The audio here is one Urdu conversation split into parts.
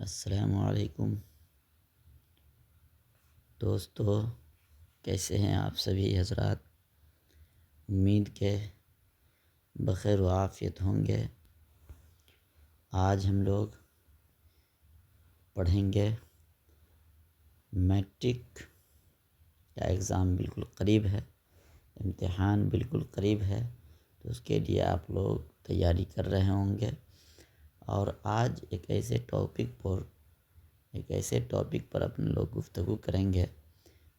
السلام علیکم دوستو، کیسے ہیں آپ سبھی حضرات؟ امید کے بخیر و عافیت ہوں گے۔ آج ہم لوگ پڑھیں گے میٹرک کا ایگزام بالکل قریب ہے، امتحان بالکل قریب ہے، تو اس کے لیے آپ لوگ تیاری کر رہے ہوں گے۔ اور آج ایک ایسے ٹاپک پر اپنے لوگ گفتگو کریں گے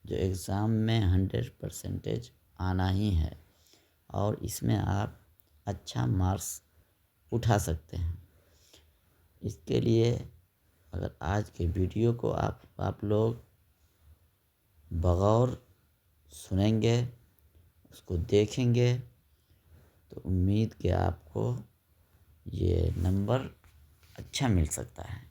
جو ایگزام میں 100% آنا ہی ہے، اور اس میں آپ اچھا مارکس اٹھا سکتے ہیں۔ اس کے لیے اگر آج کے ویڈیو کو آپ لوگ بغور سنیں گے، اس کو دیکھیں گے، تو امید کہ آپ کو یہ نمبر اچھا مل سکتا ہے۔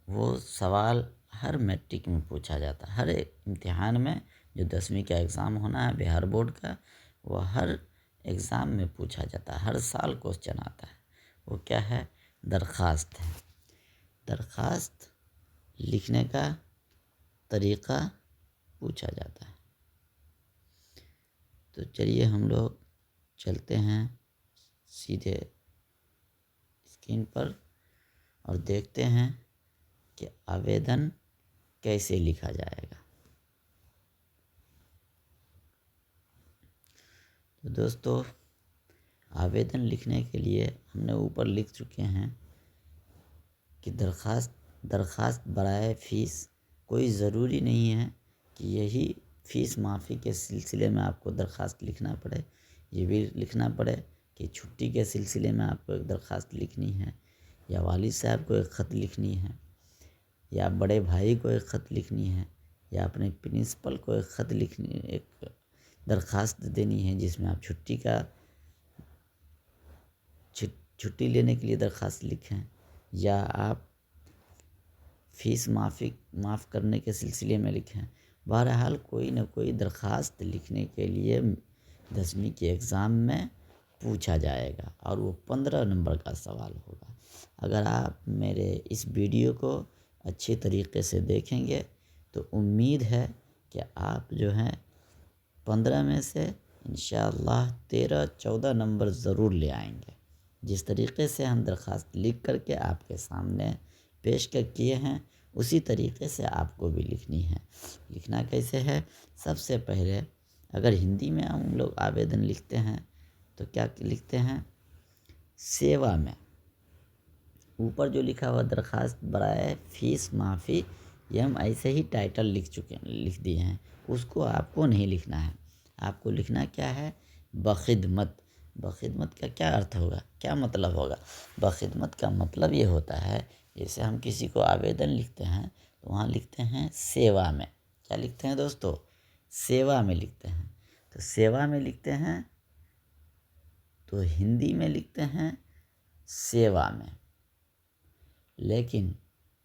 وہ سوال ہر میٹرک میں پوچھا جاتا ہے، ہر امتحان میں جو 10ویں کا ایگزام ہونا ہے بہار بورڈ کا، وہ ہر ایگزام میں پوچھا جاتا ہے، ہر سال کوسچن آتا ہے۔ وہ کیا ہے؟ درخواست ہے۔ درخواست لکھنے کا طریقہ پوچھا جاتا ہے۔ تو چلیے ہم لوگ چلتے ہیں سیدھے اسکرین پر اور دیکھتے ہیں کہ آویدن کیسے لکھا جائے گا۔ تو دوستو، آویدن لکھنے کے لیے ہم نے اوپر لکھ چکے ہیں کہ درخواست برائے فیس۔ کوئی ضروری نہیں ہے کہ یہی فیس معافی کے سلسلے میں آپ کو درخواست لکھنا پڑے، یہ بھی لکھنا پڑے کہ چھٹی کے سلسلے میں آپ کو ایک درخواست لکھنی ہے، یا والد صاحب کو ایک خط لکھنی ہے، یا بڑے بھائی کو ایک خط لکھنی ہے، یا اپنے پرنسپل کو ایک درخواست دینی ہے جس میں آپ چھٹی لینے کے لیے درخواست لکھیں، یا آپ فیس معاف کرنے کے سلسلے میں لکھیں۔ بہرحال کوئی نہ کوئی درخواست لکھنے کے لیے 10ویں کے ایگزام میں پوچھا جائے گا، اور وہ 15 نمبر کا سوال ہوگا۔ اگر آپ میرے اس ویڈیو کو اچھی طریقے سے دیکھیں گے تو امید ہے کہ آپ جو ہیں 15 میں سے انشاءاللہ 13-14 نمبر ضرور لے آئیں گے۔ جس طریقے سے ہم درخواست لکھ کر کے آپ کے سامنے پیش کیے ہیں، اسی طریقے سے آپ کو بھی لکھنی ہے۔ لکھنا کیسے ہے؟ سب سے پہلے اگر ہندی میں ہم لوگ آویدن لکھتے ہیں تو کیا لکھتے ہیں؟ سیوا میں اوپر جو لکھا ہوا درخواست برائے فیس معافی، یہ ہم ایسے ہی ٹائٹل لکھ دیے ہیں، اس کو آپ کو نہیں لکھنا ہے۔ آپ کو لکھنا کیا ہے؟ بخدمت۔ بخدمت کا کیا ارتھ ہوگا؟ کیا مطلب ہوگا؟ بخدمت کا مطلب یہ ہوتا ہے، جیسے ہم کسی کو آویدن لکھتے ہیں تو وہاں لکھتے ہیں سیوا میں۔ کیا لکھتے ہیں دوستو؟ سیوا میں لکھتے ہیں۔ تو سیوا میں لکھتے ہیں تو ہندی میں لکھتے ہیں سیوا میں، لیکن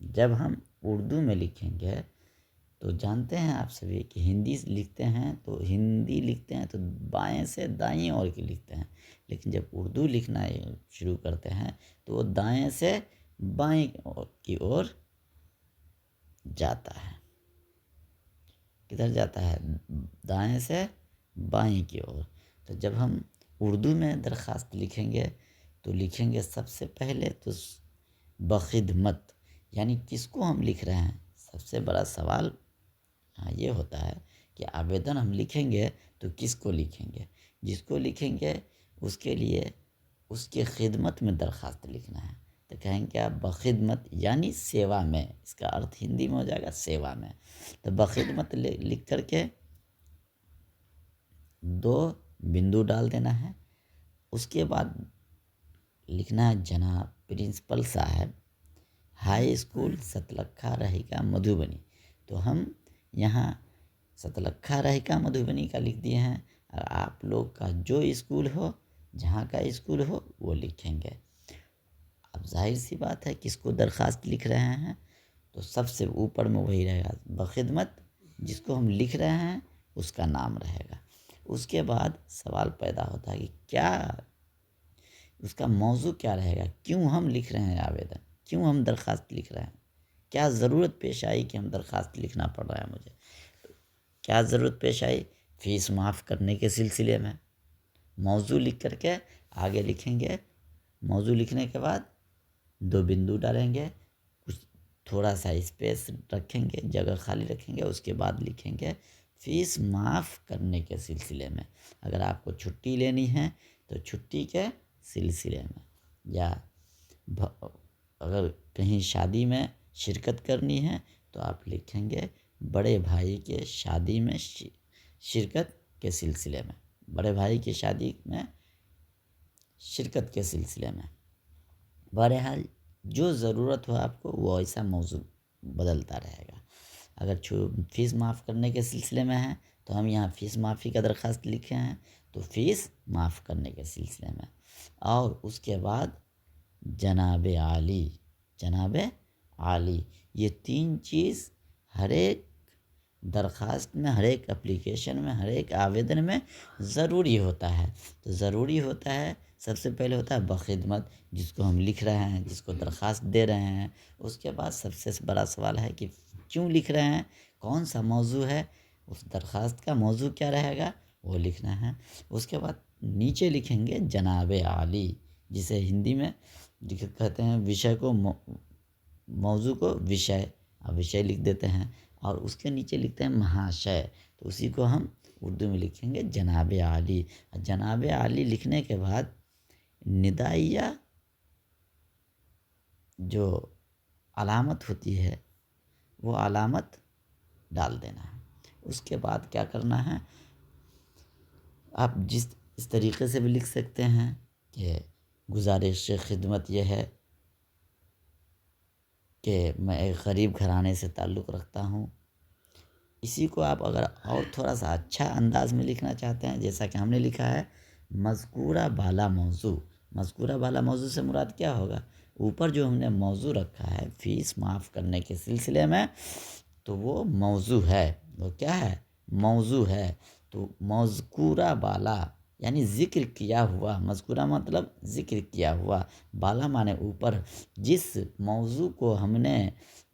جب ہم اردو میں لکھیں گے تو جانتے ہیں آپ سبھی کہ ہندی لکھتے ہیں تو بائیں سے دائیں اور کی لکھتے ہیں، لیکن جب اردو لکھنا شروع کرتے ہیں تو وہ دائیں سے بائیں کی اور جاتا ہے۔ کدھر جاتا ہے؟ دائیں سے بائیں کی اور۔ تو جب ہم اردو میں درخواست لکھیں گے تو لکھیں گے سب سے پہلے تو بخدمت، یعنی کس کو ہم لکھ رہے ہیں؟ سب سے بڑا سوال یہ ہوتا ہے کہ آویدن ہم لکھیں گے تو کس کو لکھیں گے؟ جس کو لکھیں گے اس کے لیے اس کے خدمت میں درخواست لکھنا ہے، تو کہیں گے آپ بخدمت یعنی سیوا میں۔ اس کا ارتھ ہندی میں ہو جائے گا سیوا میں۔ تو بخدمت لکھ کر کے 2 بندو ڈال دینا ہے۔ اس کے بعد لکھنا ہے جناب پرنسپل صاحب، ہائی اسکول ستلکھا رہیکا مدھوبنی۔ تو ہم یہاں ستلکھا رہیکا مدھوبنی کا لکھ دیے ہیں، اور آپ لوگ کا جو اسکول ہو، جہاں کا اسکول ہو وہ لکھیں گے۔ اب ظاہر سی بات ہے کس کو درخواست لکھ رہے ہیں تو سب سے اوپر میں وہی رہے گا بخدمت، جس کو ہم لکھ رہے ہیں اس کا نام رہے گا۔ اس کے بعد سوال پیدا ہوتا ہے کہ کیا اس کا موضوع کیا رہے گا، کیوں ہم لکھ رہے ہیں آویدن، کیوں ہم درخواست لکھ رہے ہیں، کیا ضرورت پیش آئی کہ ہم درخواست لکھنا پڑ رہا ہے مجھے، کیا ضرورت پیش آئی، فیس معاف کرنے کے سلسلے میں۔ موضوع لکھ کر کے آگے لکھیں گے، موضوع لکھنے کے بعد 2 بندو ڈالیں گے، کچھ تھوڑا سا اسپیس رکھیں گے، جگہ خالی رکھیں گے، اس کے بعد لکھیں گے فیس معاف کرنے کے سلسلے میں۔ اگر آپ کو چھٹی لینی ہے تو چھٹی کے سلسلے میں، یا اگر کہیں شادی میں شرکت کرنی ہے تو آپ لکھیں گے بڑے بھائی کے شادی میں شرکت کے سلسلے میں، بڑے بھائی کی شادی میں شرکت کے سلسلے میں۔ بہرحال جو ضرورت ہو آپ کو وہ ایسا موضوع بدلتا رہے گا۔ اگر فیس معاف کرنے کے سلسلے میں ہے تو ہم یہاں فیس معافی کا درخواست لکھے ہیں تو فیس معاف کرنے کے سلسلے میں، اور اس کے بعد جناب عالی، جناب عالی، یہ 3 چیز ہر ایک درخواست میں، ہر ایک اپلیکیشن میں، ہر ایک آویدن میں ضروری ہوتا ہے۔ تو ضروری ہوتا ہے، سب سے پہلے ہوتا ہے بخدمت، جس کو ہم لکھ رہے ہیں، جس کو درخواست دے رہے ہیں۔ اس کے بعد سب سے بڑا سوال ہے کہ کیوں لکھ رہے ہیں، کون سا موضوع ہے، اس درخواست کا موضوع کیا رہے گا وہ لکھنا ہے۔ اس کے بعد نیچے لکھیں گے جناب عالی، جسے ہندی میں کہتے ہیں وشے کو، موضوع کو وشے، وشے لکھ دیتے ہیں، اور اس کے نیچے لکھتے ہیں مہاشے، تو اسی کو ہم اردو میں لکھیں گے جناب عالی۔ جناب عالی لکھنے کے بعد ندائیہ جو علامت ہوتی ہے وہ علامت ڈال دینا ہے۔ اس کے بعد کیا کرنا ہے، آپ اس طریقے سے بھی لکھ سکتے ہیں کہ گزارش خدمت یہ ہے کہ میں ایک غریب گھرانے سے تعلق رکھتا ہوں۔ اسی کو آپ اگر اور تھوڑا سا اچھا انداز میں لکھنا چاہتے ہیں، جیسا کہ ہم نے لکھا ہے مذکورہ بالا موضوع، مذکورہ بالا موضوع سے مراد کیا ہوگا، اوپر جو ہم نے موضوع رکھا ہے فیس معاف کرنے کے سلسلے میں، تو وہ موضوع ہے، وہ کیا ہے، موضوع ہے۔ تو مذکورہ بالا یعنی ذکر کیا ہوا، مذکورہ مطلب ذکر کیا ہوا، بالا مانے اوپر، جس موضوع کو ہم نے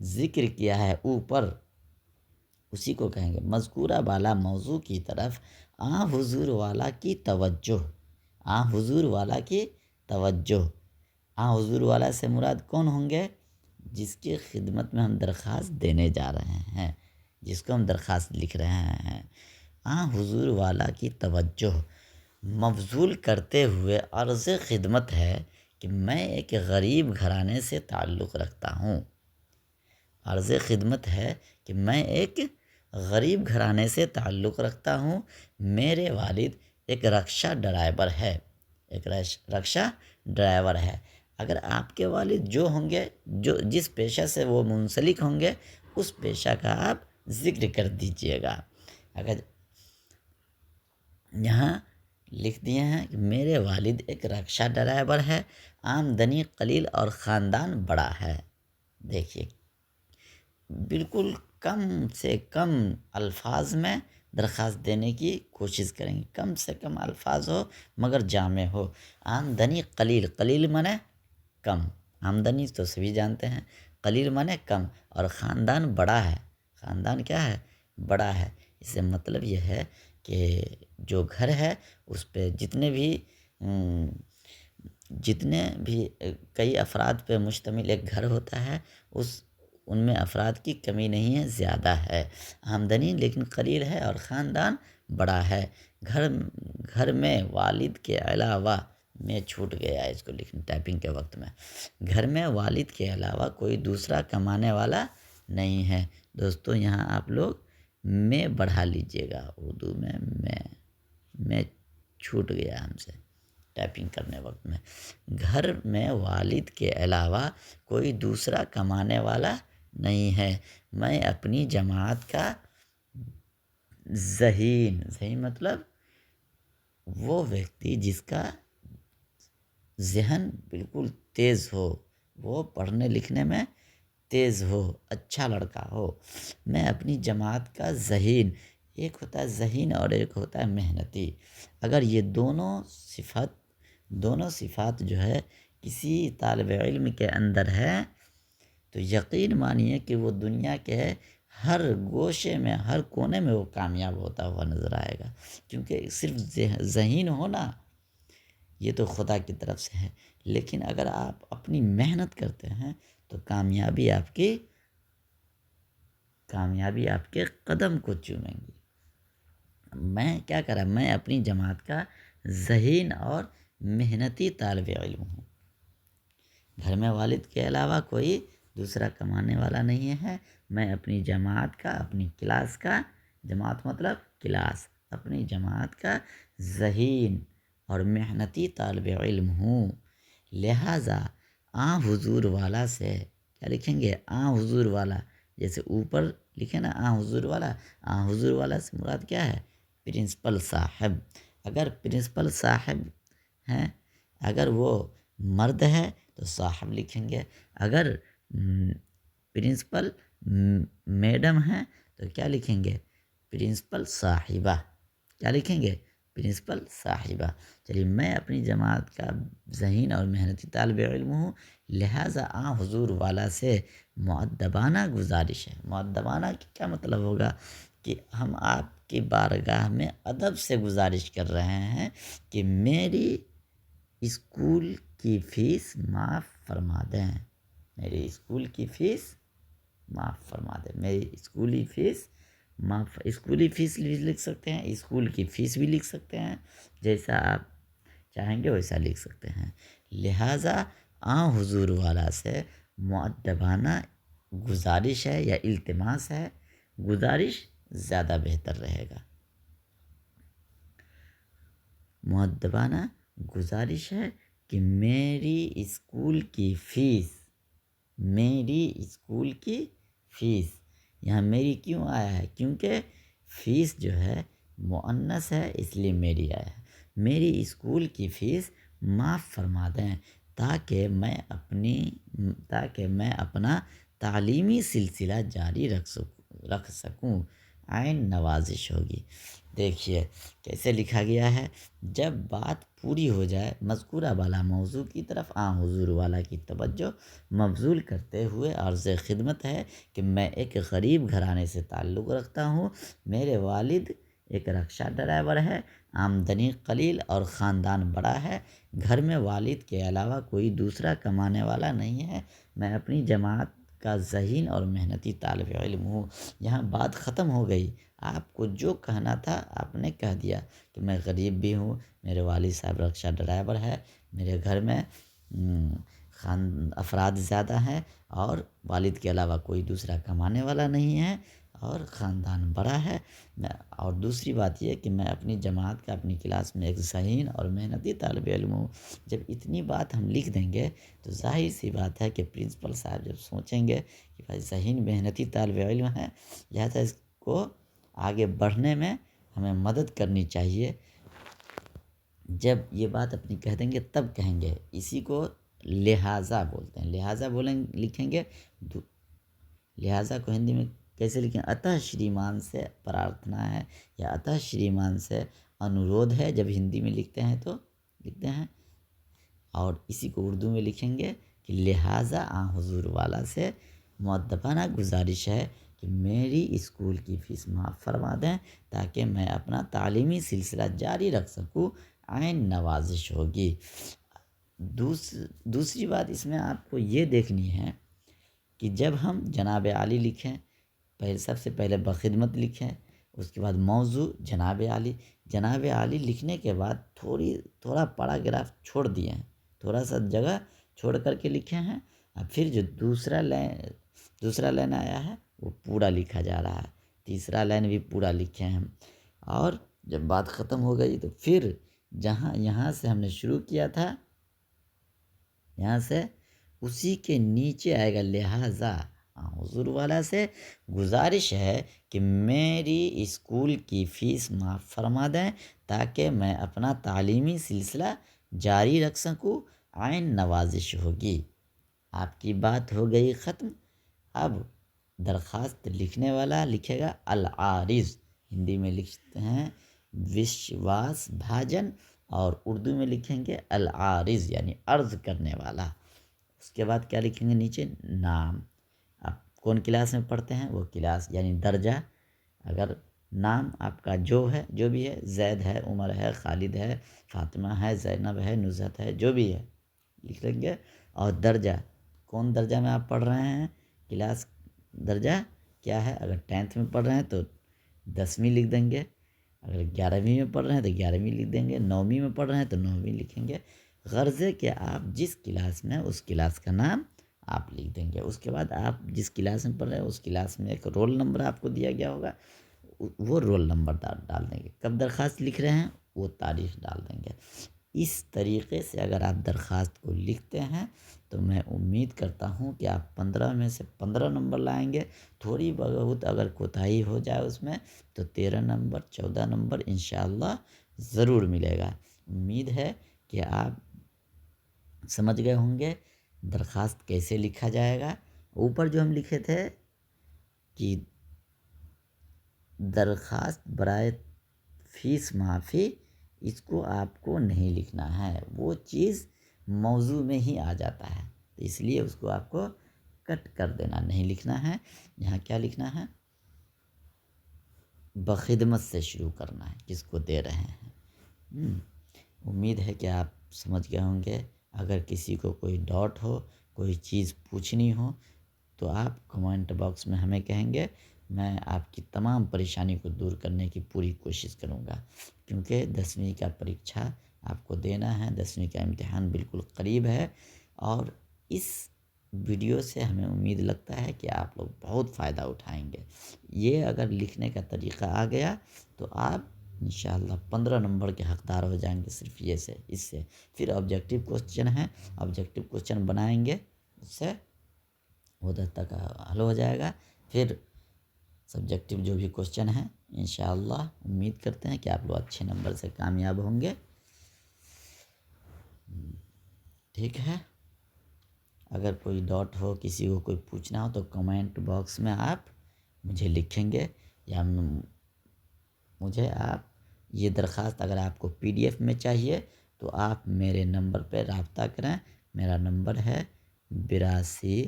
ذکر کیا ہے اوپر، اسی کو کہیں گے مذکورہ بالا موضوع کی طرف حضور والا کی توجہ، حضور والا کی توجہ۔ حضور والا سے مراد کون ہوں گے، جس کی خدمت میں ہم درخواست دینے جا رہے ہیں، جس کو ہم درخواست لکھ رہے ہیں۔ حضور والا کی توجہ مبذول کرتے ہوئے عرض خدمت ہے کہ میں ایک غریب گھرانے سے تعلق رکھتا ہوں۔ عرض خدمت ہے کہ میں ایک غریب گھرانے سے تعلق رکھتا ہوں، میرے والد ایک رکشہ ڈرائیور ہے، ایک رکشہ ڈرائیور ہے۔ اگر آپ کے والد جو ہوں گے، جو جس پیشہ سے وہ منسلک ہوں گے، اس پیشہ کا آپ ذکر کر دیجئے گا۔ اگر یہاں لکھ دیے ہیں کہ میرے والد ایک رکشہ ڈرائیور ہے، آمدنی قلیل اور خاندان بڑا ہے۔ دیکھیے بالکل کم سے کم الفاظ میں درخواست دینے کی کوشش کریں گے، کم سے کم الفاظ ہو مگر جامع ہو۔ آمدنی قلیل، قلیل مانے کم، آمدنی تو سبھی جانتے ہیں، قلیل مانے کم، اور خاندان بڑا ہے، خاندان کیا ہے، بڑا ہے۔ اس سے مطلب یہ ہے کہ جو گھر ہے اس پہ جتنے بھی کئی افراد پہ مشتمل ایک گھر ہوتا ہے، ان میں افراد کی کمی نہیں ہے، زیادہ ہے۔ آمدنی لیکن قلیل ہے اور خاندان بڑا ہے۔ گھر میں والد کے علاوہ، میں چھوٹ گیا اس کو لکھنے ٹائپنگ کے وقت میں، گھر میں والد کے علاوہ کوئی دوسرا کمانے والا نہیں ہے۔ دوستو یہاں آپ لوگ میں بڑھا لیجئے گا، اردو میں چھوٹ گیا ہم سے ٹائپنگ کرنے وقت میں۔ گھر میں والد کے علاوہ کوئی دوسرا کمانے والا نہیں ہے، میں اپنی جماعت کا ذہین مطلب وہ ویکتی جس کا ذہن بالکل تیز ہو، وہ پڑھنے لکھنے میں تیز ہو، اچھا لڑکا ہو، میں اپنی جماعت کا ذہین، ایک ہوتا ہے ذہین اور ایک ہوتا ہے محنتی۔ اگر یہ دونوں صفت دونوں صفات جو ہے کسی طالب علم کے اندر ہے تو یقین مانیے کہ وہ دنیا کے ہر گوشے میں، ہر کونے میں وہ کامیاب ہوتا ہوا نظر آئے گا، کیونکہ صرف ذہین ہونا یہ تو خدا کی طرف سے ہے، لیکن اگر آپ اپنی محنت کرتے ہیں تو کامیابی آپ کے قدم کو چومیں گی۔ میں کیا کرا، میں اپنی جماعت کا ذہین اور محنتی طالب علم ہوں۔ گھر میں والد کے علاوہ کوئی دوسرا کمانے والا نہیں ہے۔ میں اپنی جماعت کا، اپنی کلاس کا، جماعت مطلب کلاس، اپنی جماعت کا ذہین اور محنتی طالب علم ہوں۔ لہٰذا حضور والا سے کیا لکھیں گے؟ حضور والا، جیسے اوپر لکھے نا حضور والا، حضور والا سے مراد کیا ہے؟ پرنسپل صاحب۔ اگر پرنسپل صاحب ہیں، اگر وہ مرد ہے تو صاحب لکھیں گے، اگر پرنسپل میڈم ہیں تو کیا لکھیں گے؟ پرنسپل صاحبہ۔ کیا لکھیں گے؟ پرنسپل صاحبہ۔ چلیے، میں اپنی جماعت کا ذہین اور محنتی طالب علم ہوں، لہٰذا حضور والا سے مؤدبانہ گزارش ہے۔ مؤدبانہ کیا مطلب ہوگا؟ کہ ہم آپ کی بارگاہ میں ادب سے گزارش کر رہے ہیں کہ میری اسکول کی فیس معاف فرما دیں، میری اسکول کی فیس معاف فرما دیں، میری اسکولی فیس معاف۔ اسکولی فیس بھی لکھ سکتے ہیں، اسکول کی فیس بھی لکھ سکتے ہیں، جیسا آپ چاہیں گے ویسا لکھ سکتے ہیں۔ لہٰذا حضور والا سے مؤدبانہ گزارش ہے یا التماس ہے، گزارش زیادہ بہتر رہے گا۔ مؤدبانہ گزارش ہے کہ میری اسکول کی فیس، میری اسکول کی فیس، یہاں میری کیوں آیا ہے؟ کیونکہ فیس جو ہے مؤنث ہے، اس لیے میری آیا ہے۔ میری اسکول کی فیس معاف فرما دیں تاکہ میں اپنا تعلیمی سلسلہ جاری رکھ سکوں۔ عین نوازش ہوگی۔ دیکھیے کیسے لکھا گیا ہے۔ جب بات پوری ہو جائے، مذکورہ والا موضوع کی طرف حضور والا کی توجہ مبذول کرتے ہوئے عرض خدمت ہے کہ میں ایک غریب گھرانے سے تعلق رکھتا ہوں۔ میرے والد ایک رکشہ ڈرائیور ہے، آمدنی قلیل اور خاندان بڑا ہے۔ گھر میں والد کے علاوہ کوئی دوسرا کمانے والا نہیں ہے۔ میں اپنی جماعت کا ذہین اور محنتی طالب علم ہوں۔ یہاں بات ختم ہو گئی۔ آپ کو جو کہنا تھا آپ نے کہہ دیا کہ میں غریب بھی ہوں، میرے والد صاحب رکشہ ڈرائیور ہے، میرے گھر میں افراد زیادہ ہیں اور والد کے علاوہ کوئی دوسرا کمانے والا نہیں ہے اور خاندان بڑا ہے۔ اور دوسری بات یہ کہ میں اپنی جماعت کا، اپنی کلاس میں ایک ذہین اور محنتی طالب علم ہوں۔ جب اتنی بات ہم لکھ دیں گے تو ظاہر سی بات ہے کہ پرنسپل صاحب جب سوچیں گے کہ بھائی ذہین محنتی طالب علم ہے، لہٰذا اس کو آگے بڑھنے میں ہمیں مدد کرنی چاہیے۔ جب یہ بات اپنی کہہ دیں گے تب کہیں گے، اسی کو لہٰذا بولتے ہیں۔ لہٰذا لکھیں گے، لہٰذا کو ہندی میں کیسے لکھیں؟ اتہ شریمان سے پرارتھنا ہے یا اتہ شریمان سے انورودھ ہے، جب ہندی میں لکھتے ہیں تو لکھتے ہیں، اور اسی کو اردو میں لکھیں گے کہ لہٰذا حضور والا سے مؤدبانہ گزارش ہے کہ میری اسکول کی فیس معاف فرما دیں تاکہ میں اپنا تعلیمی سلسلہ جاری رکھ سکوں۔ عین نوازش ہوگی۔ دوسری بات اس میں آپ کو یہ دیکھنی ہے کہ جب ہم جناب عالی لکھیں، سب سے پہلے بخدمت لکھیں، اس کے بعد موضوع جناب عالی۔ جناب عالی لکھنے کے بعد تھوڑا پیراگراف چھوڑ دیے ہیں، تھوڑا سا جگہ چھوڑ کر کے لکھے ہیں، اور پھر جو دوسرا لائن آیا ہے وہ پورا لکھا جا رہا ہے، تیسرا لائن بھی پورا لکھے ہیں، اور جب بات ختم ہو گئی تو پھر یہاں سے ہم نے شروع کیا تھا، یہاں سے اسی کے نیچے آئے گا لہٰذا حضور والا سے گزارش ہے کہ میری اسکول کی فیس معاف فرما دیں تاکہ میں اپنا تعلیمی سلسلہ جاری رکھ سکوں۔ عین نوازش ہوگی۔ آپ کی بات ہو گئی ختم۔ اب درخواست لکھنے والا لکھے گا العارض، ہندی میں لکھتے ہیں وشواس بھاجن، اور اردو میں لکھیں گے العارض یعنی عرض کرنے والا. اس کے بعد کیا لکھیں گے نیچے؟ نام. آپ کون کلاس میں پڑھتے ہیں وہ کلاس یعنی درجہ. اگر نام آپ کا جو ہے جو بھی ہے، زید ہے، عمر ہے، خالد ہے، فاطمہ ہے، زینب ہے، نزہت ہے، جو بھی ہے لکھ لیں گے. اور درجہ کون درجہ میں آپ پڑھ رہے ہیں، کلاس درجہ کیا ہے. اگر 10th میں پڑھ رہے ہیں تو 10ویں لکھ دیں گے. اگر 11ویں میں پڑھ رہے ہیں تو 11ویں لکھ دیں گے. 9ویں میں پڑھ رہے ہیں تو 9ویں لکھیں گے. غرض ہے کہ آپ جس کلاس میں اس کلاس کا نام آپ لکھ دیں گے. اس کے بعد آپ جس کلاس میں پڑھ رہے ہیں اس کلاس میں ایک رول نمبر آپ کو دیا گیا ہوگا، وہ رول نمبر ڈال دیں گے. کب درخواست لکھ رہے ہیں وہ تاریخ ڈال دیں گے. اس طریقے سے اگر آپ درخواست کو لکھتے ہیں تو میں امید کرتا ہوں کہ آپ 15 میں سے 15 نمبر لائیں گے. تھوڑی بہت اگر کوتاہی ہو جائے اس میں تو 13 نمبر 14 نمبر انشاءاللہ ضرور ملے گا. امید ہے کہ آپ سمجھ گئے ہوں گے درخواست کیسے لکھا جائے گا. اوپر جو ہم لکھے تھے کہ درخواست برائے فیس معافی، اس کو آپ کو نہیں لکھنا ہے، وہ چیز موضوع میں ہی آ جاتا ہے، تو اس لیے اس کو آپ کو کٹ کر دینا، نہیں لکھنا ہے. یہاں کیا لکھنا ہے؟ بخدمت سے شروع کرنا ہے کس کو دے رہے ہیں. امید ہے کہ آپ سمجھ گئے ہوں گے. اگر کسی کو کوئی ڈاؤٹ ہو، کوئی چیز پوچھنی ہو تو آپ کمنٹ باکس میں ہمیں کہیں گے. میں آپ کی تمام پریشانی کو دور کرنے کی پوری کوشش کروں گا، کیونکہ 10ویں کا پریکچھا آپ کو دینا ہے. 10ویں کا امتحان بالکل قریب ہے، اور اس ویڈیو سے ہمیں امید لگتا ہے کہ آپ لوگ بہت فائدہ اٹھائیں گے. یہ اگر لکھنے کا طریقہ آ گیا تو آپ انشاءاللہ 15 نمبر کے حقدار ہو جائیں گے صرف اس سے. پھر آبجیکٹیو کوسچن ہیں، آبجیکٹیو کوسچن بنائیں گے، اس سے ادھر تک حل ہو جائے گا. پھر سبجیکٹیو جو بھی کوسچن ہیں انشاءاللہ امید کرتے ہیں کہ آپ لوگ اچھے نمبر سے کامیاب ہوں گے. ٹھیک ہے، اگر کوئی ڈاؤٹ ہو، کسی کو کوئی پوچھنا ہو تو کمنٹ باکس میں آپ مجھے لکھیں گے، یا مجھے آپ یہ درخواست اگر آپ کو PDF میں چاہیے تو آپ میرے نمبر پہ رابطہ کریں. میرا نمبر ہے 82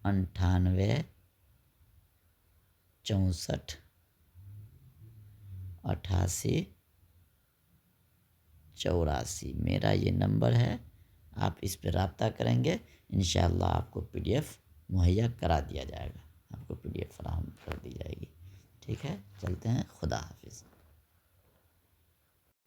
98 64 88 84. میرا یہ نمبر ہے، آپ اس پہ رابطہ کریں گے انشاءاللہ آپ کو PDF مہیا کرا دیا جائے گا، آپ کو PDF فراہم کر دی جائے گی. ٹھیک ہے، چلتے ہیں. خدا حافظ.